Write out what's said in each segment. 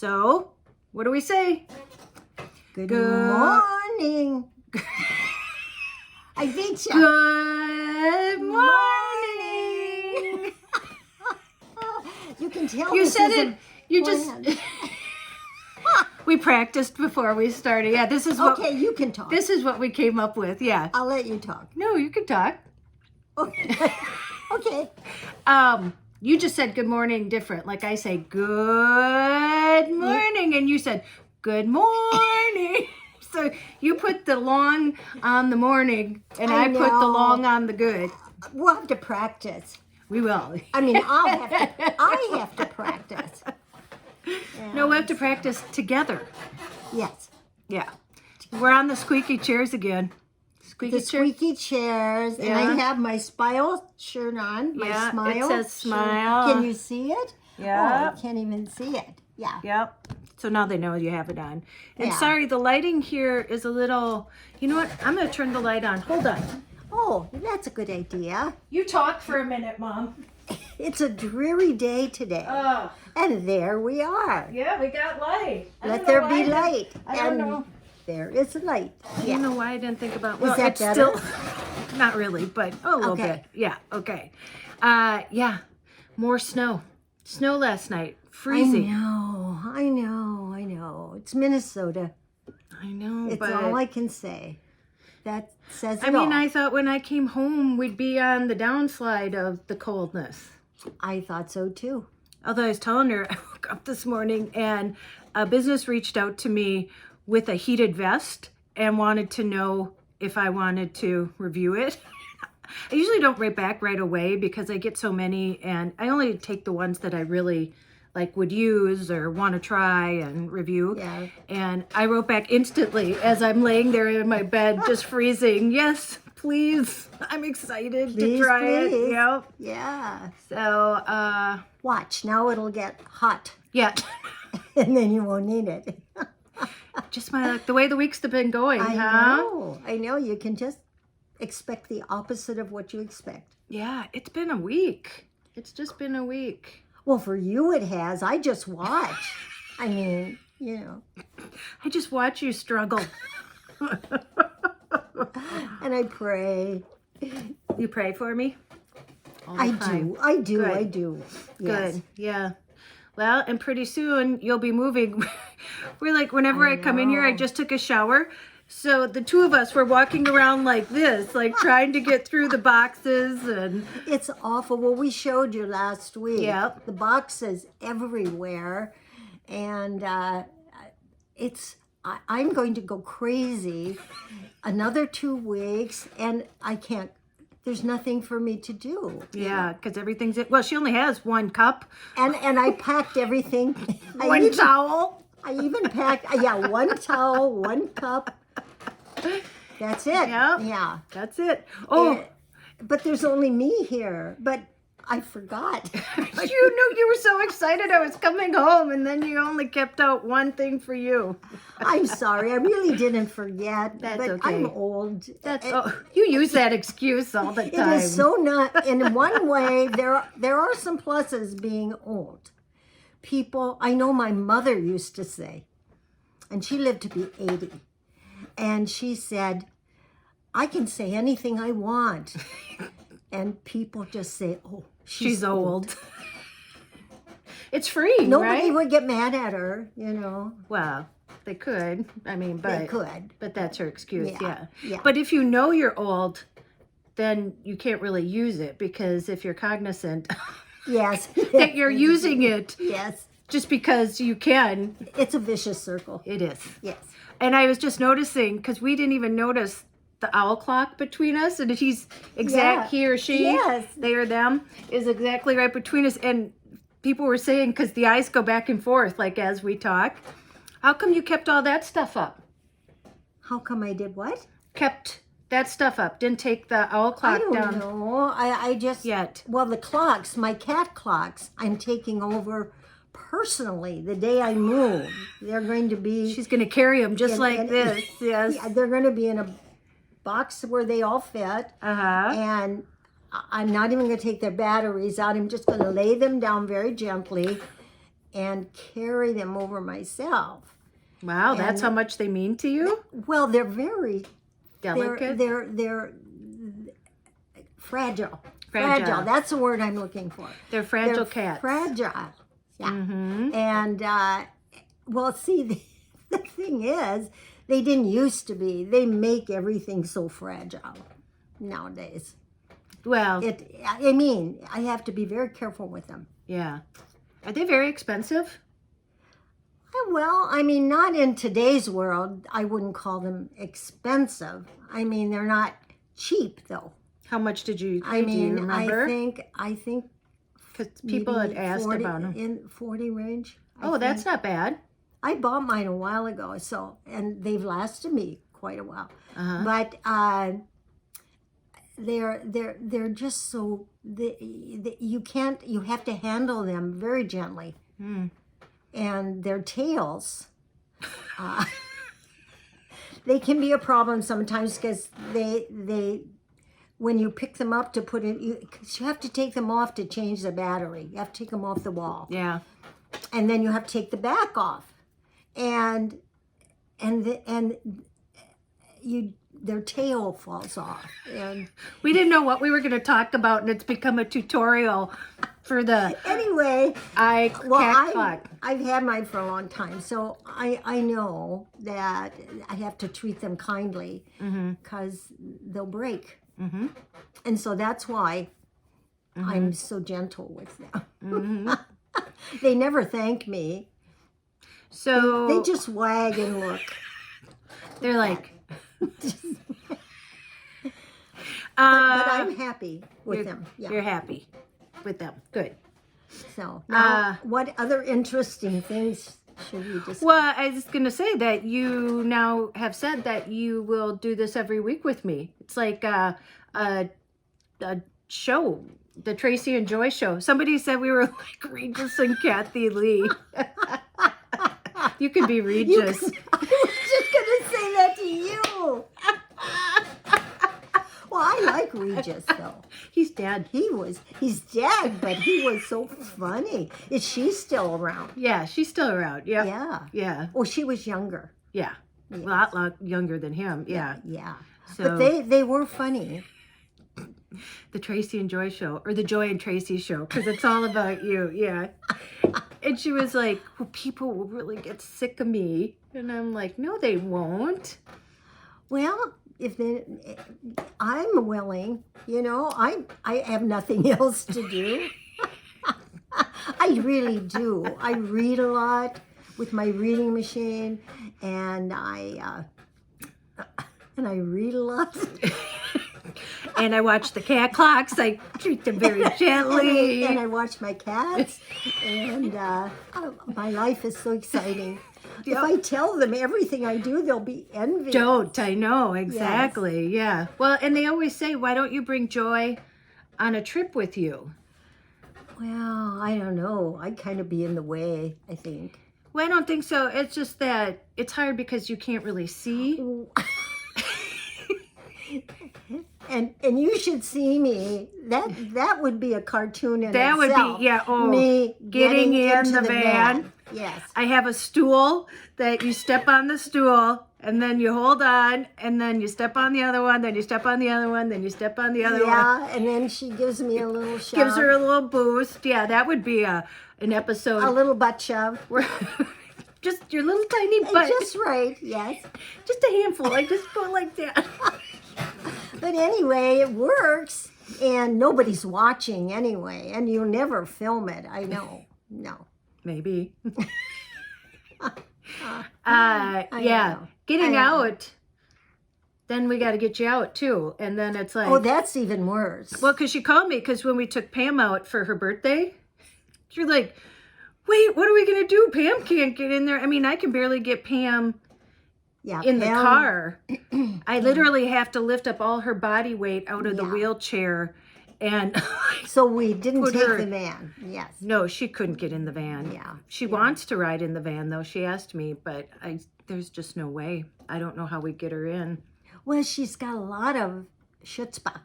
So, what do we say? Good morning. I beat you. Good morning. You can tell You this said isn't it. You planned. just. We practiced before we started. Yeah, this is what. Okay, you can talk. This is what we came up with. Yeah. I'll let you talk. No, you can talk. Okay. Okay. You just said good morning different. Like I say good morning, and you said good morning. So you put the long on the morning, and I put the long on the good. We'll have to practice. We will. I mean, I have to practice. No, we have to practice together. Yes. Yeah. We're on the squeaky chairs again. The squeaky chairs, and I have my smile shirt on. My smile. It says smile. Can you see it? Yeah. Oh, I can't even see it. Yeah. Yep. So now they know you have it on. And Yeah. sorry, the lighting here is a little, you know what? I'm going to turn the light on. Hold on. Oh, that's a good idea. You talk for a minute, Mom. It's a dreary day today. Oh. And there we are. Yeah, we got light. Let there be light. I don't know. There is light. I don't know why I didn't think about. Well, that it's better? still not really, but a little bit. Yeah. Okay. Yeah. More snow. Snow last night. Freezing. I know. It's Minnesota. I know. It's but all I can say. That says it I mean, all. I thought when I came home we'd be on the downslide of the coldness. I thought so too. Although I was telling her, I woke up this morning and a business reached out to me with a heated vest and wanted to know if I wanted to review it. I usually don't write back right away because I get so many, and I only take the ones that I really like would use or want to try and review. Yeah. And I wrote back instantly as I'm laying there in my bed just freezing. Yes, please. I'm excited to try it. Yep. Yeah. So, Watch, now it'll get hot. yeah. And then you won't need it. Just my luck. The way the weeks have been going, I huh? know. You can just expect the opposite of what you expect. Yeah, it's been a week. It's just been a week. Well, for you it has. I just watch. I mean, you know. I just watch you struggle. And I pray. You pray for me? All the I time. do. Good. Yes. Good. Yeah. Well, and pretty soon you'll be moving. We're like, whenever I come in here, I just took a shower. So the two of us were walking around like this, like trying to get through the boxes and It's awful. Well, we showed you last week. Yep. The boxes everywhere. And I'm going to go crazy another 2 weeks, and I can't, there's nothing for me to do. yeah, because everything's, well, she only has one cup. And I packed everything. One towel. I even packed, one towel, one cup. That's it. Yeah. Yeah. That's it. Oh, But there's only me here. But I forgot. you knew you were so excited I was coming home, and then you only kept out one thing for you. I'm sorry. I really didn't forget. That's but okay. I'm old. You use that excuse all the time. It is so not. In one way, there are some pluses being old. People, I know my mother used to say, and she lived to be 80, and she said, I can say anything I want. And people just say, oh, she's old. It's free, Nobody right? would get mad at her, you know. Well, they could. I mean, but They could. But that's her excuse, Yeah. But if you know you're old, then you can't really use it, because if you're cognizant Yes. that you're using it Yes. just because you can, It's a vicious circle. it is. Yes. And I was just noticing, because we didn't even notice the owl clock between us, and he's he or she, Yes. they or them, is exactly right between us. And people were saying, because the eyes go back and forth, like as we talk, how come you kept all that stuff up? How come I did what? Kept that stuff up, didn't take the owl clock I don't down know. I just yet. Well, the clocks, my cat clocks, I'm taking over personally the day I move. They're going to be. She's going to carry them just like this. Yes. Yeah, they're going to be in a box where they all fit. Uh-huh. And I'm not even going to take their batteries out. I'm just going to lay them down very gently and carry them over myself. Wow, that's how much they mean to you? Well, they're very Delicate? They're fragile. Fragile. That's the word I'm looking for. They're fragile cats. Fragile. Yeah. And well, see, the thing is, they didn't used to be. They make everything so fragile nowadays. Well, I mean, I have to be very careful with them. yeah. Are they very expensive? Well, I mean, not in today's world. I wouldn't call them expensive. I mean, they're not cheap, though. How much did you I do you mean, remember? I think Because people had maybe asked 40, about them. in 40 range. Oh, that's not bad. I bought mine a while ago, so, and they've lasted me quite a while. Uh-huh. But they're just so you have to handle them very gently. And their tails, they can be a problem sometimes because they when you pick them up to put in, you have to take them off to change the battery. You have to take them off the wall. Yeah. And then you have to take the back off, and their tail falls off. And We didn't know what we were going to talk about, and it's become a tutorial for the anyway, cat clock. I've had mine for a long time, so I know that I have to treat them kindly because they'll break. And so that's why I'm so gentle with them. They never thank me. So They just wag and look. they're like, But I'm happy with them. Yeah. You're happy with them. Good. So now, what other interesting things should we discuss? Well, I was going to say that you now have said that you will do this every week with me. It's like a show, the Tracey and Joy show. Somebody said we were like Regis and Kathy Lee. You could be Regis. I was just going to say that to you. Well, I like Regis, though. He's dead. He's dead, but he was so funny. Is she still around? Yeah, she's still around. Yeah. Yeah. Yeah. Oh, she was younger. Yeah. A lot younger than him. Yeah. Yeah. So But they were funny. the Tracey and Joy show, or the Joy and Tracey show, because it's all about you. Yeah. And she was like, well, people will really get sick of me. And I'm like, no, they won't. Well, I'm willing, I have nothing else to do. I really do. I read a lot with my reading machine, and I read a lot. And I watch the cat clocks. I treat them very gently. And I watch my cats, and my life is so exciting. If I tell them everything I do, they'll be envious. Don't. I know. Exactly. Yes. Yeah. Well, and they always say, why don't you bring Joy on a trip with you? Well, I don't know. I'd kind of be in the way, I think. Well, I don't think so. It's just that it's hard because you can't really see. And you should see me. That would be a cartoon in That itself. would be, yeah. Oh, me getting in into the van. Yes. I have a stool that you step on the stool, and then you hold on, and then you step on the other one, then you step on the other one, then you step on the other one. Yeah, and then she gives me a little shove. Gives her a little boost. Yeah, that would be an episode. A little butt shove. Where just your little tiny butt. Just right, yes. Just a handful. I just go like that. But anyway, it works, and nobody's watching anyway, and you never film it. I know. No. Maybe. I know. Getting I know. out. Then we got to get you out too, and then it's like, Oh, that's even worse. well, because she called me because when we took Pam out for her birthday, you're like, wait, what are we gonna do? Pam can't get in there. I mean, I can barely get Pam in the car. I literally have to lift up all her body weight out of the wheelchair, and So we didn't Put take her- the van. Yes. no, she couldn't get in the van. Yeah. She wants to ride in the van though. She asked me, but there's just no way. I don't know how we get her in. Well, she's got a lot of Chutzpah,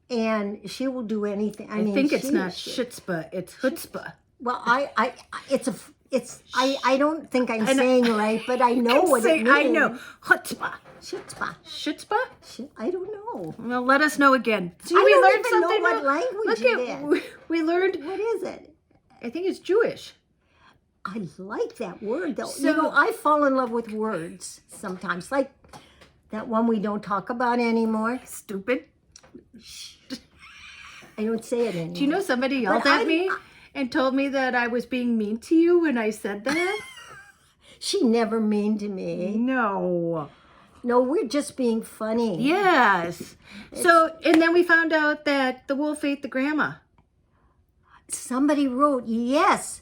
and she will do anything. I mean, think it's not she- Chutzpah, it's Chutzpah. Well, I don't think I'm saying right, but I know what it means. I know. Chutzpah. Chutzpah. Chutzpah? I don't know. Well, let us know again. See, I we don't learned even something. know what language it is. We learned. What is it? I think it's Jewish. I like that word, though. So- I fall in love with words sometimes, like that one we don't talk about anymore. Stupid. I don't say it anymore. Do you know somebody yelled But at me and told me that I was being mean to you when I said that? She never mean to me. No. No, we're just being funny. Yes. So, and then we found out that the wolf ate the grandma. Somebody wrote, yes.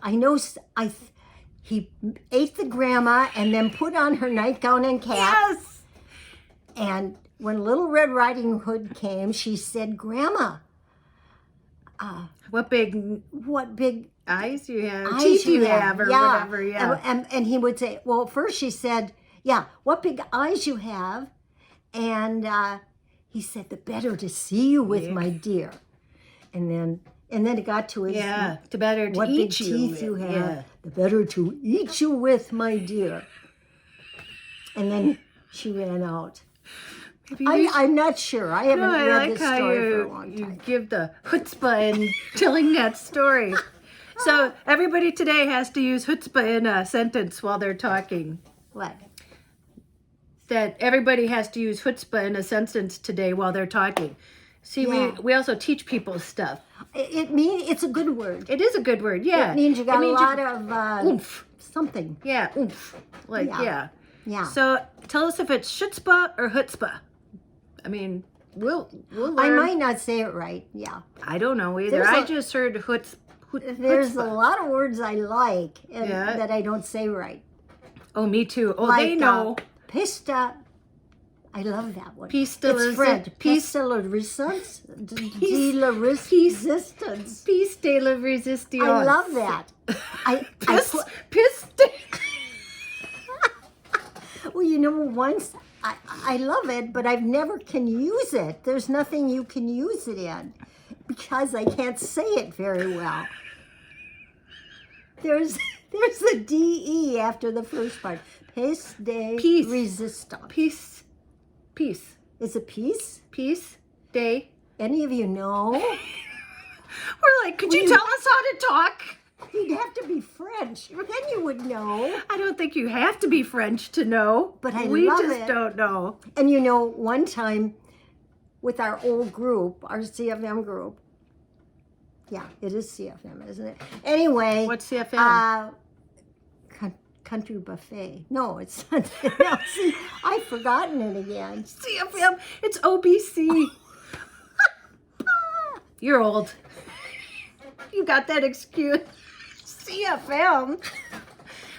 I know. He ate the grandma and then put on her nightgown and cap. Yes. And when Little Red Riding Hood came, she said, "Grandma, What big what big eyes you have, eyes teeth you have, or whatever. Yeah. And he would say, well, first she said, yeah, what big eyes you have. And he said, the better to see you with, my dear. And then it got to his, The better to what eat big you. teeth you have, Yeah. the better to eat you with, my dear. And then she ran out. I'm not sure. I haven't I read like this how story for a long you time. give the chutzpah in telling that story. So everybody today has to use chutzpah in a sentence while they're talking. What? That everybody has to use chutzpah in a sentence today while they're talking. See, Yeah. we also teach people stuff. It's a good word. It is a good word, yeah. It means you got a means lot of oomph. something. Yeah, oomph. Like, Yeah. Yeah. So tell us if it's chutzpah or chutzpah. I mean, we'll learn. I might not say it right. Yeah. I don't know either. I just heard There's a chutzpah. lot of words I like and Yeah. that I don't say right. Oh, me too. Oh, Like, they know. Pista. I love that one. Pista It's French. Pista la resistance. De la resistance. Peace de la resistance. I love that. Piss. Well, once I love it, but I've never can use it. There's nothing you can use it in because I can't say it very well. There's a DE after the first part. Piece de resistance. Peace. Is it peace? Peace de. Any of you know? We're like, could you tell us how to talk? You'd have to be French. Then you would know. I don't think you have to be French to know. But we love just it. don't know. And one time with our old group, our CFM group. Yeah, it is CFM, isn't it? Anyway. What's CFM? Country buffet. No, it's not. No, see, I've forgotten it again. CFM. It's OBC. You're old. You got that excuse. CFM.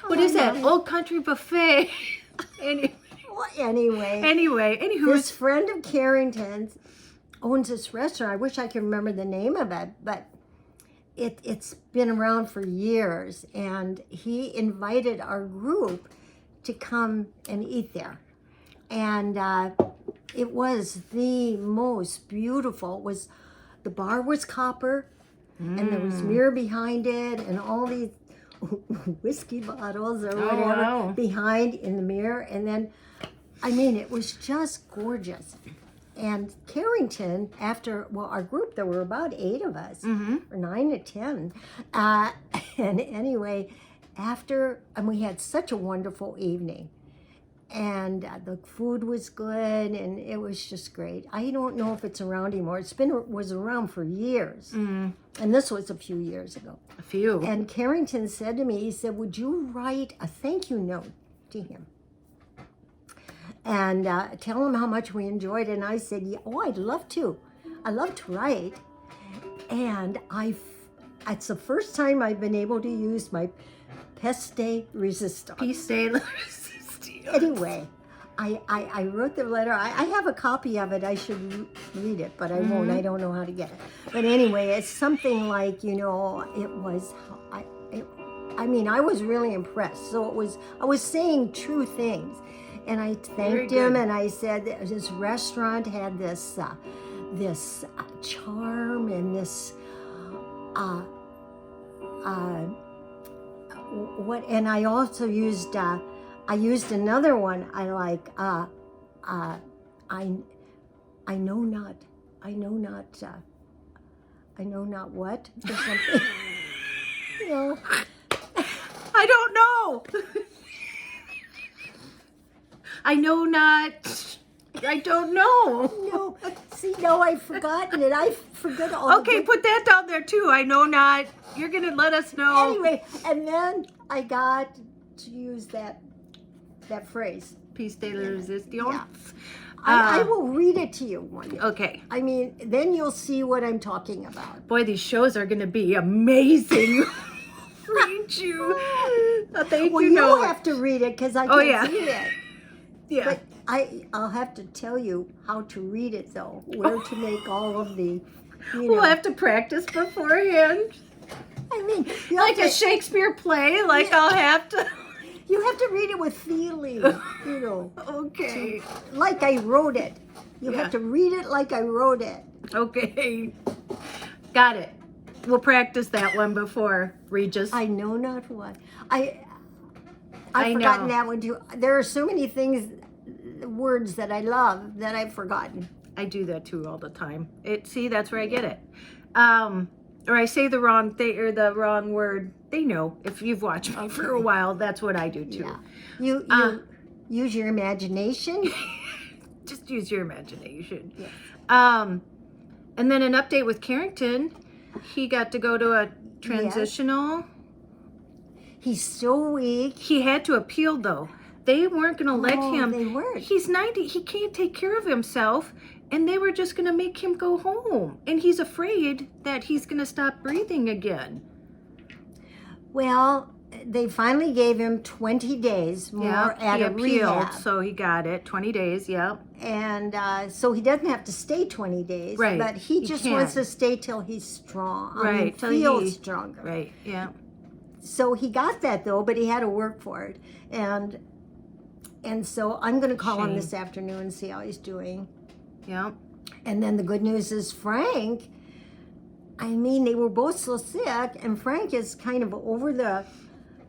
What is that? Old Country Buffet. Anyway. Anywho. This friend of Carrington's owns this restaurant. I wish I could remember the name of it, but it's been around for years. And he invited our group to come and eat there. And it was the most beautiful. The bar was copper. And there was mirror behind it and all these whiskey bottles or whatever behind in the mirror. And then, it was just gorgeous. And Carrington, our group, there were about 8 of us, or 9 to 10. And anyway, and we had such a wonderful evening. And the food was good, and it was just great. I don't know if it's around anymore. Was around for years, and this was a few years ago. A few. And Carrington said to me, he said, "Would you write a thank you note to him and tell him how much we enjoyed?" And I said, "Yeah, I'd love to. I love to write." And it's the first time I've been able to use my pièce de résistance. Peace de la resistance. Anyway, I wrote the letter. I have a copy of it. I should read it, but I won't. I don't know how to get it. But anyway, it's something like, it was, I was really impressed. So I was saying true things. And I thanked him, and I said that this restaurant had this charm and this what? And I also used another one I like. I know not. I know not. I know not what or something. You know. I don't know. I know not. I don't know. No, see, no, I've forgotten it. I forgot all. Okay, put that down there too. I know not. You're gonna let us know. Anyway, and then I got to use that phrase. Piece de la resistance. Yeah. I will read it to you one day. Okay. I mean, then you'll see what I'm talking about. Boy, these shows are gonna be amazing. Read you. Thank Well, you. you'll have to read it because I can't see it. Yeah. But I'll have to tell you how to read it, though. Where to make all of the, We'll have to practice beforehand. I mean, Like a Shakespeare play, like I'll have to. You have to read it with feeling, Okay. like I wrote it. You have to read it like I wrote it. Okay. Got it. We'll practice that one before, Regis. I know not what. I've I forgotten know. that one too. There are so many things, words that I love that I've forgotten. I do that too all the time. See, that's where I get it. Or I say the wrong thing or the wrong word. They know. If you've watched me for a while, that's what I do too. Yeah. You use your imagination. Just use your imagination. Yeah. And then an update with Carrington. He got to go to a transitional. He's so weak. He had to appeal though. They weren't going to let him. They weren't. He's 90. He can't take care of himself. And they were just going to make him go home. And he's afraid that he's going to stop breathing again. Well, they finally gave him 20 days more at he a appealed, rehab. so he got it. 20 days, And so he doesn't have to stay 20 days. Right. But he just can. wants to stay till he's strong. Right, till Feel he- stronger. Right, yeah. So he got that though, but he had to work for it. And so I'm going to call him Shame. this afternoon and see how he's doing. Yeah. And then the good news is Frank, I mean, they were both so sick, and Frank is kind of over the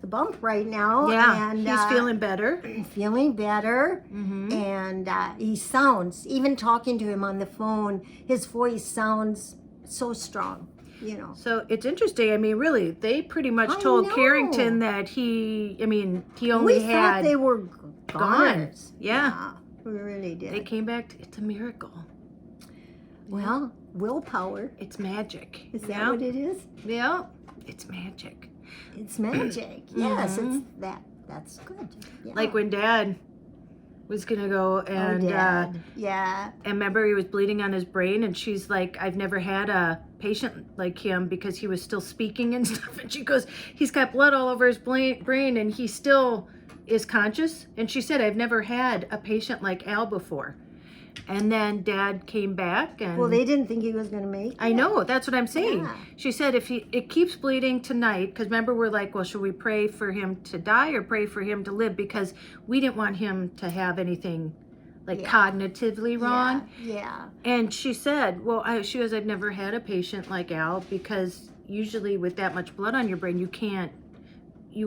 bump right now. Yeah, and he's feeling better. feeling better. Mm-hmm. And he sounds, even talking to him on the phone, his voice sounds so strong, So it's interesting. I mean, really, they pretty much I told know. Carrington that he only We had. thought they were gone. Yeah. we really did. They came back. It's a miracle. Well, willpower. It's magic. Is that what it is? Yeah. It's magic. It's magic. Yes, it's that. That's good. Yeah. Like when Dad was gonna go and Dad. and remember he was bleeding on his brain, and she's like, I've never had a patient like him because he was still speaking and stuff. And she goes, he's got blood all over his brain and he still is conscious. And she said, I've never had a patient like Al before. And then Dad came back, and Well, they didn't think he was going to make it. I know, that's what I'm saying. Yeah. She said if it keeps bleeding tonight, because remember we're like, well, should we pray for him to die or pray for him to live? Because we didn't want him to have anything like cognitively wrong. Yeah. And she said, well, she goes, I've never had a patient like Al, because usually with that much blood on your brain, you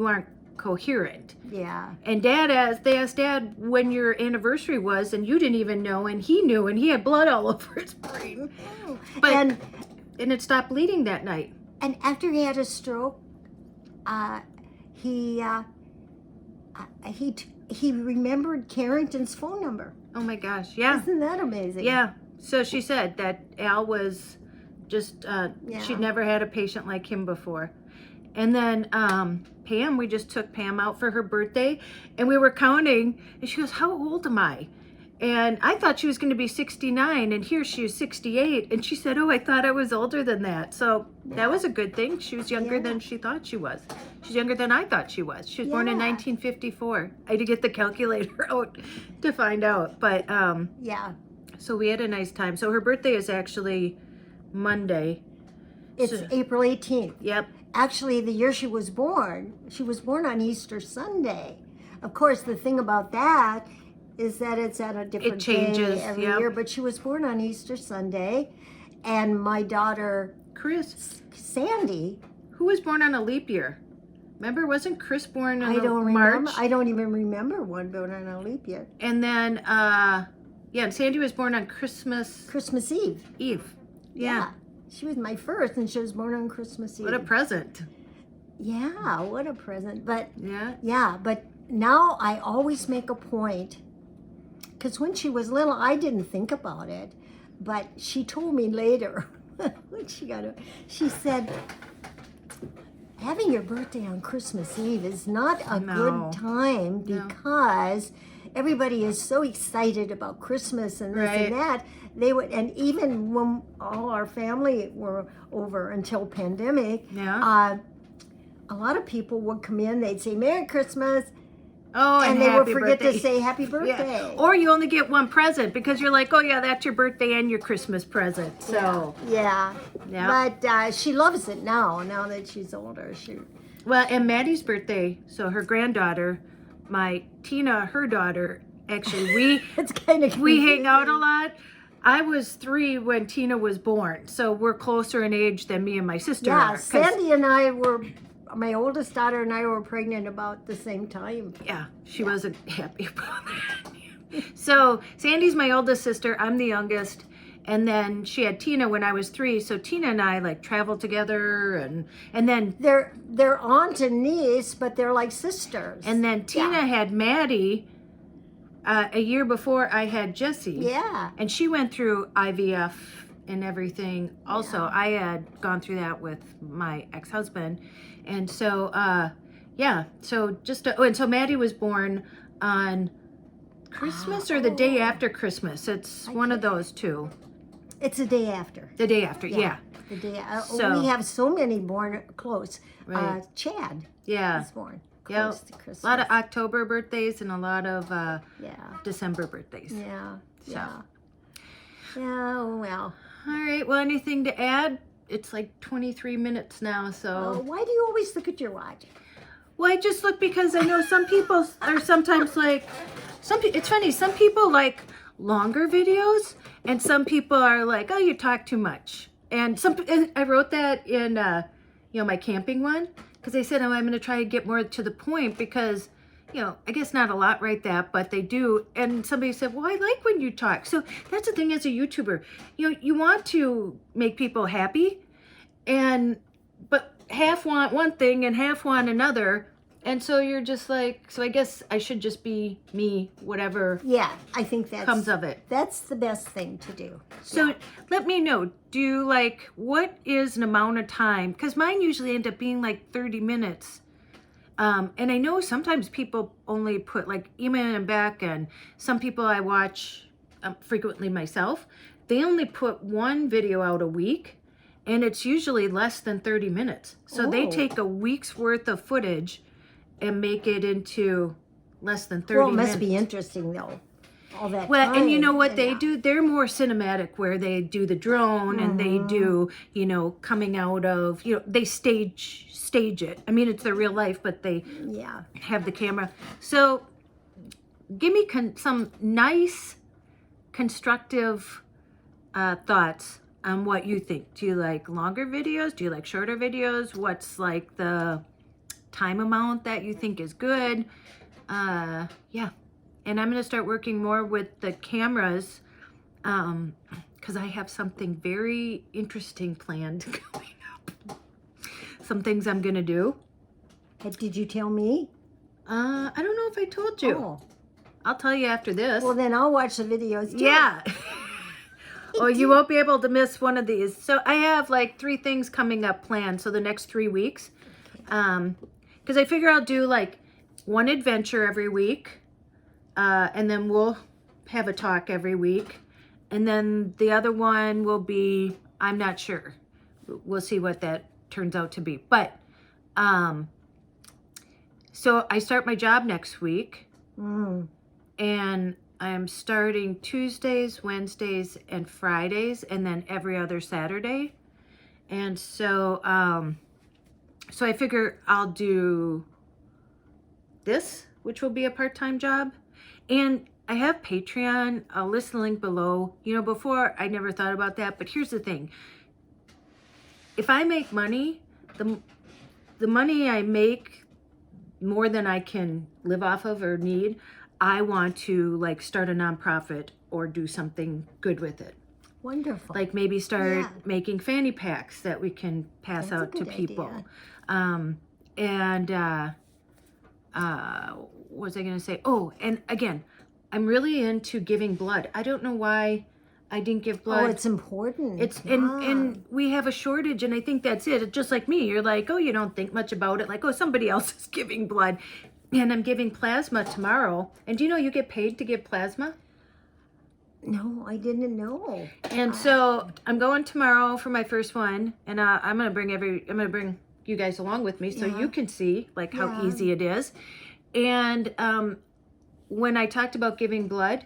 aren't coherent. Yeah. And they asked Dad when your anniversary was, and you didn't even know, and he knew, and he had blood all over his brain. But and it stopped bleeding that night. And after he had a stroke, he remembered Carrington's phone number. Oh my gosh, yeah. Isn't that amazing? Yeah. So she said that Al was just, she'd never had a patient like him before. And then Pam, we just took Pam out for her birthday, and we were counting, and she goes, how old am I? And I thought she was going to be 69, and here she was 68. And she said, oh, I thought I was older than that. So that was a good thing. She was younger than she thought she was. She's younger than I thought she was. She was born in 1954. I had to get the calculator out to find out. But so we had a nice time. So her birthday is actually Monday. It's April 18th. Yep. Actually, the year she was born on Easter Sunday. Of course, the thing about that is that it's at a different day every year, but she was born on Easter Sunday, and my daughter Chris, Sandy, Who was born on a leap year? Remember, wasn't Chris born in I don't March? remember. I don't even remember one born on a leap year. And then, yeah, and Sandy was born on Christmas Eve. Eve. Yeah. She was my first, and she was born on Christmas Eve. What a present. Yeah, what a present. But yeah, but now I always make a point, because when she was little, I didn't think about it, but she told me later when she said, having your birthday on Christmas Eve is not a good time because everybody is so excited about Christmas and this and that. They would, and even when all our family were over until pandemic, a lot of people would come in, they'd say Merry Christmas. Oh, and they would forget to say happy birthday. Yeah. Or you only get one present because you're like, oh yeah, that's your birthday and your Christmas present. So yeah. But she loves it now that she's older. Well, and Maddie's birthday, so her granddaughter, Tina, her daughter, actually it's kind of we hang out a lot. I was 3 when Tina was born, so we're closer in age than me and my sister are. Sandy and I were, my oldest daughter and I were pregnant about the same time. Yeah, she wasn't happy about that. So Sandy's my oldest sister, I'm the youngest, and then she had Tina when I was 3, so Tina and I like traveled together, and then they're aunt and niece, but they're like sisters. And then Tina had Maddie a year before I had Jessie. Yeah. And she went through IVF and everything. Also, I had gone through that with my ex-husband. And so, so Maddie was born on Christmas or the day after Christmas. It's one of those two. It's the day after. The day after, yeah. The day. We have so many born close. Right. Chad was born. Yeah, a lot of October birthdays and a lot of December birthdays. Yeah, yeah. Well. All right, well, anything to add? It's like 23 minutes now, so. Why do you always look at your watch? Well, I just look because I know some people are sometimes like, it's funny, some people like longer videos, and some people are like, oh, you talk too much. And I wrote that in, my camping one. Because they said, oh, I'm going to try to get more to the point because, I guess not a lot write that, but they do. And somebody said, well, I like when you talk. So that's the thing as a YouTuber. You want to make people happy, but half want one thing and half want another. And so you're just like, so I guess I should just be me, whatever I think that comes of it. That's the best thing to do. So let me know, what is an amount of time? Because mine usually end up being like 30 minutes. And I know sometimes people only put like email them back, and some people I watch frequently myself, they only put one video out a week, and it's usually less than 30 minutes. So they take a week's worth of footage and make it into less than 30 minutes. Well, it must be interesting though. All that time. And you know what they do? They're more cinematic, where they do the drone and they do, coming out of, they stage it. I mean, it's their real life, but they have the camera. So give me some nice, constructive thoughts on what you think. Do you like longer videos? Do you like shorter videos? What's like the time amount that you think is good? And I'm going to start working more with the cameras because I have something very interesting planned coming up. Some things I'm going to do. Did you tell me? I don't know if I told you. Oh. I'll tell you after this. Well, then I'll watch the videos too. Yeah. Oh, you won't be able to miss one of these. So I have like 3 things coming up planned. So the next 3 weeks. Because I figure I'll do like one adventure every week. And then we'll have a talk every week. And then the other one will be, I'm not sure. We'll see what that turns out to be. But, so I start my job next week. And I'm starting Tuesdays, Wednesdays, and Fridays, and then every other Saturday. And so, so I figure I'll do this, which will be a part-time job. And I have Patreon. I'll list the link below. Before I never thought about that, but here's the thing. If I make money, the money I make more than I can live off of or need, I want to like start a nonprofit or do something good with it. Wonderful. Like maybe start Yeah. making fanny packs that we can pass That's a out to good people. idea. And what was I going to say? Oh, and again, I'm really into giving blood. I don't know why I didn't give blood. Oh, it's important. It's Yeah. and we have a shortage, and I think that's it. It's just like me. You're like, oh, you don't think much about it. Like, oh, somebody else is giving blood, and I'm giving plasma tomorrow. And do you know you get paid to give plasma? No, I didn't know. And so I'm going tomorrow for my first one, and I'm gonna bring you guys along with me so Yeah. you can see like how Yeah. easy it is. And when I talked about giving blood,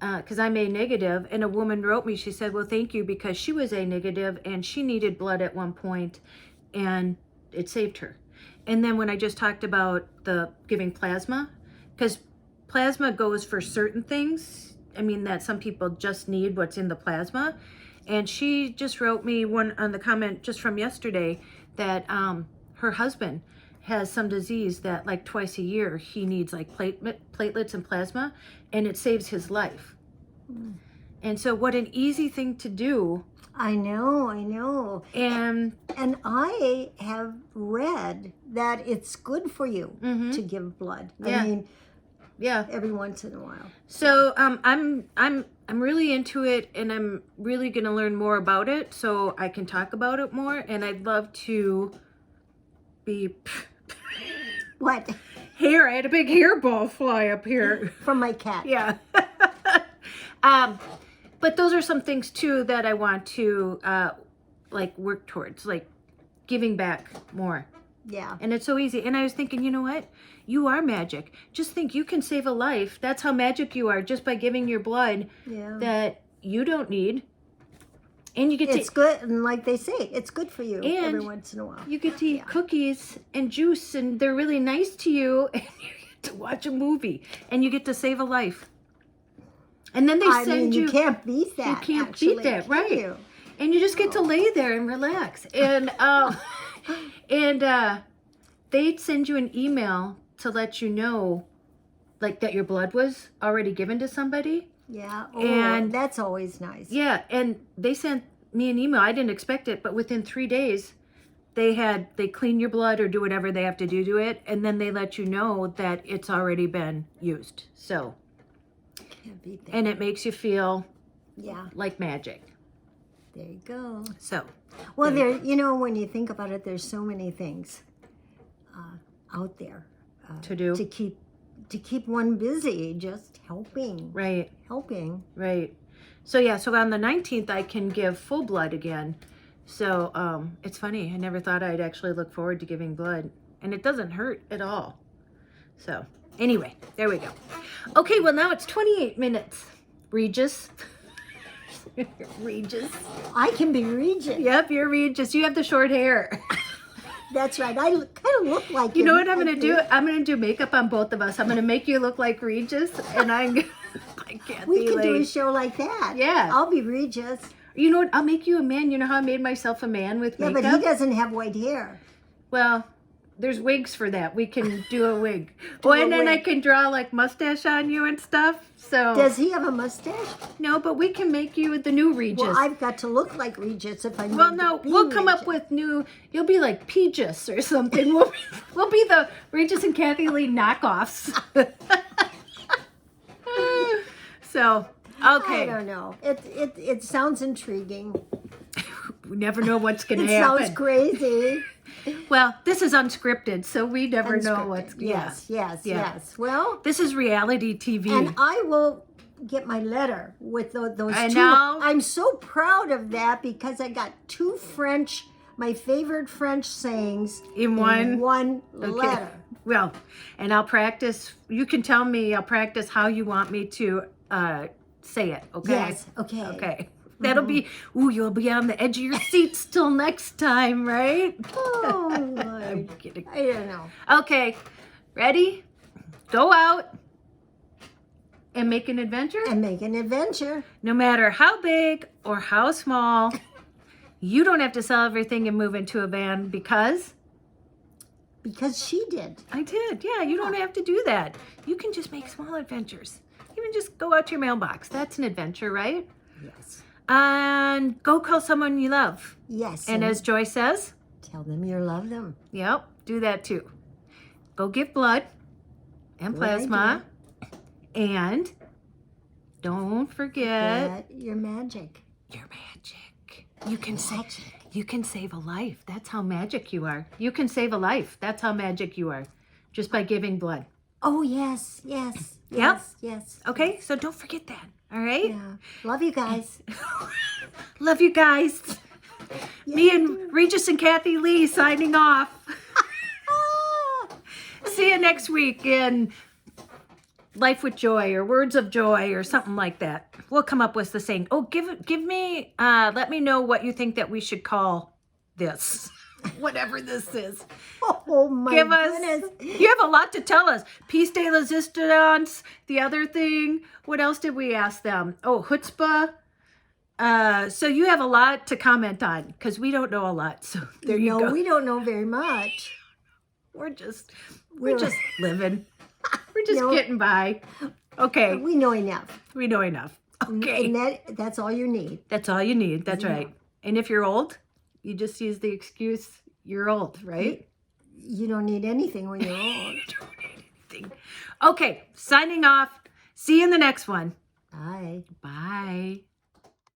because I'm A negative, and a woman wrote me, she said, well, thank you, because she was A negative and she needed blood at one point and it saved her. And then when I just talked about the giving plasma, because plasma goes for certain things, I mean, that some people just need what's in the plasma. And she just wrote me one on the comment just from yesterday that her husband has some disease that like twice a year he needs like platelets and plasma, and it saves his life. And so what an easy thing to do. I know. And I have read that it's good for you to give blood. Yeah. I mean, yeah. every once in a while. So I'm really into it, and I'm really gonna learn more about it so I can talk about it more. And I'd love to be What? hair. I had a big hairball fly up here. From my cat. Yeah. But those are some things too that I want to like work towards, like giving back more. Yeah. And it's so easy. And I was thinking, you know what? You are magic. Just think you can save a life. That's how magic you are, just by giving your blood Yeah. that you don't need. And you get It's to good, and like they say, it's good for you And every once in a while. you get to eat cookies and juice, and they're really nice to you, and you get to watch a movie, and you get to save a life. And then they I send mean, you can't beat that. You can't actually, beat that, can right? you? And you just get to lay there and relax. And they'd send you an email to let you know, like, that your blood was already given to somebody. Yeah. Oh, And- that's always nice. Yeah, and they sent me an email. I didn't expect it, but within 3 days, they clean your blood or do whatever they have to do to it, and then they let you know that it's already been used. So, Can't beat that. and it makes you feel Yeah. like magic. There you go. So, Well, when you think about it, there's so many things out there to do. to keep one busy, just helping. Right. Right. So yeah, so on the 19th I can give full blood again. So it's funny. I never thought I'd actually look forward to giving blood, and it doesn't hurt at all. So anyway, there we go. Okay, well now it's 28 minutes. Regis. Regis. I can be Regis. Yep, you're Regis. You have the short hair. That's right. I kind of look like You know him, what I'm I going to do? think. I'm going to do makeup on both of us. I'm going to make you look like Regis, and I'm going to like Kathy We could do a Lane. show like that. Yeah. I'll be Regis. You know what? I'll make you a man. You know how I made myself a man with Yeah, makeup? but he doesn't have white hair. Well, there's wigs for that. We can do a wig. Oh, and then I can draw like mustache on you and stuff. So Does he have a mustache? no, but we can make you the new Regis. Well, I've got to look like Regis if I'm Well, going no, to be we'll come up Regis. with new. You'll be like Peaches or something. We'll be the Regis and Kathy Lee knockoffs. So I okay, don't know. It sounds intriguing. we never know what's going It to happen. sounds crazy. Well, this is unscripted, so we never know Unscripted. what's. Yes, Yeah. yes. Well, This is reality TV. and I will get my letter with those I two. know. I'm so proud of that because I got two French, my favorite French sayings In one? letter. Well, and I'll practice. You can tell me. I'll practice how you want me to say it. Okay. Yes. Okay. Okay. That'll be. Ooh, you'll be on the edge of your seats till next time, right? Oh, I'm Lord. kidding. I don't know. Okay. Ready? Go out and make an adventure. And make an adventure. No matter how big or how small, you don't have to sell everything and move into a van because because she did. I did. Yeah, you don't have to do that. You can just make small adventures. Even just go out to your mailbox. That's an adventure, right? Yes. And go call someone you love. Yes. And as Joy says, tell them you love them. yep, do that too. Go give blood and Good plasma. And don't forget your magic. your magic. You can save a life. That's how magic you are. You can save a life. That's how magic you are. Just by giving blood. Oh, yes, yes, Yep. yes, yes. Okay, so don't forget that. All right? Yeah. Love you guys. Love you guys. Me and Regis and Kathy Lee signing off. See you next week in Life with Joy or Words of Joy or something like that. We'll come up with the saying. Oh, give me, let me know what you think that we should call this. Whatever this is. Oh my goodness. You have a lot to tell us. Piece de resistance, the other thing. What else did we ask them? Oh, chutzpah. So you have a lot to comment on because we don't know a lot. So there you go. No, we don't know very much. We're just living. We're just No. getting by. Okay. We know enough. We know enough. Okay. And that's all you need. That's all you need. That's right. And if you're old, you just use the excuse, you're old, right? You don't need anything when you're old. You don't need anything. Okay. Signing off. See you in the next one. Bye. Bye.